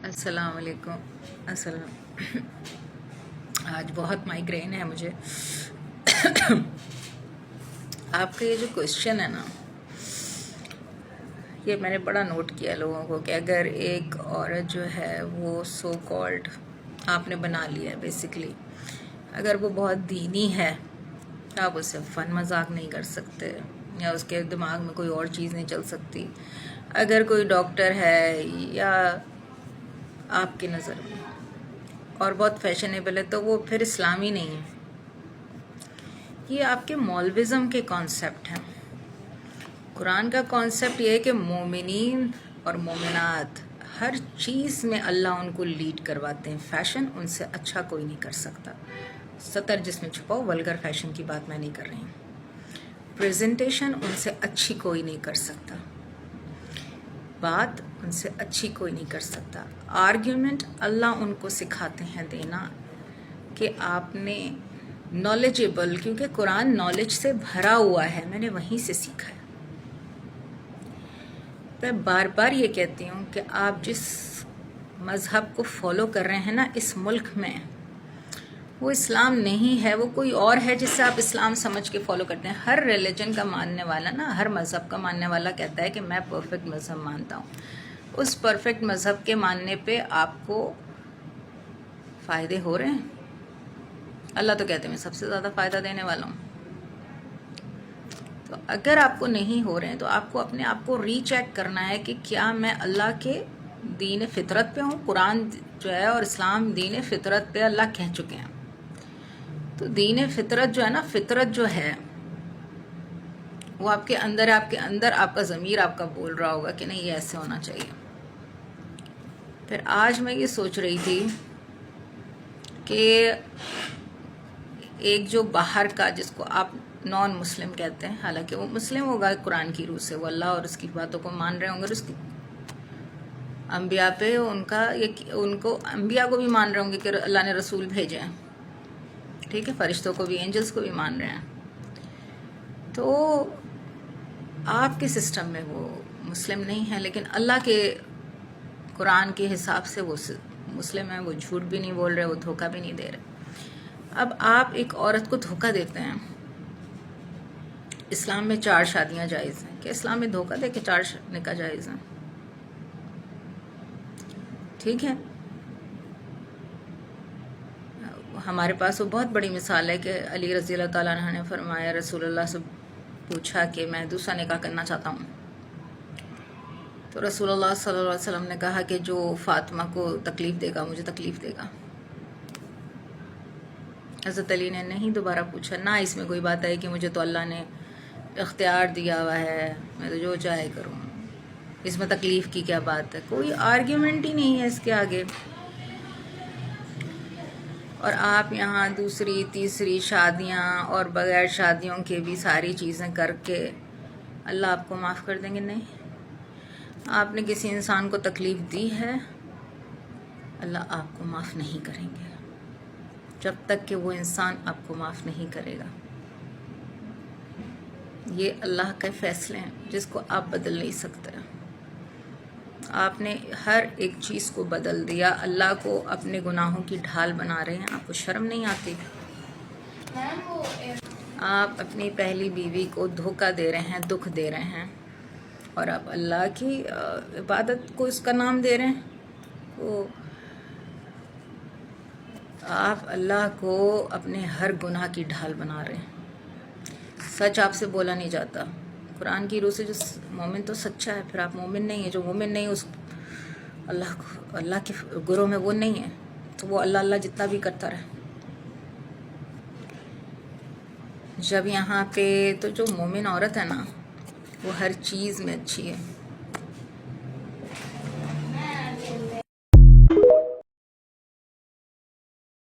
السلام علیکم. آج بہت مائگرین ہے مجھے. آپ کا یہ جو کوشچن ہے نا، یہ میں نے بڑا نوٹ کیا لوگوں کو کہ اگر ایک عورت جو ہے وہ سو کالڈ آپ نے بنا لیا ہے بیسیکلی، اگر وہ بہت دینی ہے آپ اس سے فن مذاق نہیں کر سکتے یا اس کے دماغ میں کوئی اور چیز نہیں چل سکتی. اگر کوئی ڈاکٹر ہے یا آپ کی نظر میں اور بہت فیشنیبل ہے تو وہ پھر اسلامی نہیں ہے. یہ آپ کے مولوزم کے کانسیپٹ ہیں. قرآن کا کانسیپٹ یہ ہے کہ مومنین اور مومنات ہر چیز میں اللہ ان کو لیڈ کرواتے ہیں. فیشن ان سے اچھا کوئی نہیں کر سکتا. سطر جس میں چھپاؤ، ولگر فیشن کی بات میں نہیں کر رہی ہوں. پریزنٹیشن ان سے اچھی کوئی نہیں کر سکتا. بات ان سے اچھی کوئی نہیں کر سکتا. آرگیومنٹ اللہ ان کو سکھاتے ہیں دینا کہ آپ نے نالجیبل، کیونکہ قرآن نالج سے بھرا ہوا ہے، میں نے وہیں سے سیکھا ہے. میں بار بار یہ کہتی ہوں کہ آپ جس مذہب کو فالو کر رہے ہیں نا اس ملک میں، وہ اسلام نہیں ہے، وہ کوئی اور ہے جس سے آپ اسلام سمجھ کے فالو کرتے ہیں. ہر ریلیجن کا ماننے والا نا، ہر مذہب کا ماننے والا کہتا ہے کہ میں پرفیکٹ مذہب مانتا ہوں. اس پرفیکٹ مذہب کے ماننے پہ آپ کو فائدے ہو رہے ہیں. اللہ تو کہتے ہیں میں سب سے زیادہ فائدہ دینے والا ہوں. تو اگر آپ کو نہیں ہو رہے ہیں تو آپ کو اپنے آپ کو ری چیک کرنا ہے کہ کیا میں اللہ کے دین فطرت پہ ہوں. قرآن جو ہے اور اسلام دین فطرت پہ اللہ کہہ چکے ہیں. تو دین فطرت جو ہے نا، فطرت جو ہے وہ آپ کے اندر ہے. آپ کا ضمیر آپ کا بول رہا ہوگا کہ نہیں یہ ایسے ہونا چاہیے. پھر آج میں یہ سوچ رہی تھی کہ ایک جو باہر کا، جس کو آپ نان مسلم کہتے ہیں، حالانکہ وہ مسلم ہوگا قرآن کی روح سے، وہ اللہ اور اس کی باتوں کو مان رہے ہوں گے، اور اس کی انبیاء پہ ان کو انبیاء کو بھی مان رہے ہوں گے کہ اللہ نے رسول بھیجے ہیں. ٹھیک ہے، فرشتوں کو بھی، اینجلز کو بھی مان رہے ہیں. تو آپ کے سسٹم میں وہ مسلم نہیں ہیں، لیکن اللہ کے قرآن کے حساب سے وہ مسلم ہیں. وہ جھوٹ بھی نہیں بول رہے، وہ دھوکہ بھی نہیں دے رہے. اب آپ ایک عورت کو دھوکہ دیتے ہیں. اسلام میں 4 شادیاں جائز ہیں. کہ اسلام میں دھوکہ دے کے 4 نکاح جائز ہیں؟ ٹھیک ہے، ہمارے پاس وہ بہت بڑی مثال ہے کہ علی رضی اللہ تعالیٰ عنہ نے فرمایا، رسول اللہ سے پوچھا کہ میں دوسرا نکاح کرنا چاہتا ہوں. تو رسول اللہ صلی اللہ علیہ وسلم نے کہا کہ جو فاطمہ کو تکلیف دے گا مجھے تکلیف دے گا. حضرت علی نے نہیں دوبارہ پوچھا. نہ اس میں کوئی بات آئی کہ مجھے تو اللہ نے اختیار دیا ہوا ہے، میں تو جو چاہے کروں، اس میں تکلیف کی کیا بات ہے. کوئی آرگیومنٹ ہی نہیں ہے اس کے آگے. اور آپ یہاں دوسری تیسری شادیاں اور بغیر شادیوں کے بھی ساری چیزیں کر کے اللہ آپ کو معاف کر دیں گے؟ نہیں. آپ نے کسی انسان کو تکلیف دی ہے، اللہ آپ کو معاف نہیں کریں گے جب تک کہ وہ انسان آپ کو معاف نہیں کرے گا. یہ اللہ کے فیصلے ہیں جس کو آپ بدل نہیں سکتے. آپ نے ہر ایک چیز کو بدل دیا. اللہ کو اپنے گناہوں کی ڈھال بنا رہے ہیں. آپ کو شرم نہیں آتی؟ آپ اپنی پہلی بیوی کو دھوکہ دے رہے ہیں، دکھ دے رہے ہیں، اور آپ اللہ کی عبادت کو اس کا نام دے رہے ہیں. آپ اللہ کو اپنے ہر گناہ کی ڈھال بنا رہے ہیں. سچ آپ سے بولا نہیں جاتا. قرآن کی روح سے جو مومن تو سچا ہے، پھر آپ مومن نہیں ہیں. جو مومن نہیں اس اللہ کے گروہ میں وہ نہیں ہے، تو وہ اللہ جتنا بھی کرتا رہے. جب یہاں پہ تو جو مومن عورت ہے نا، وہ ہر چیز میں اچھی ہے.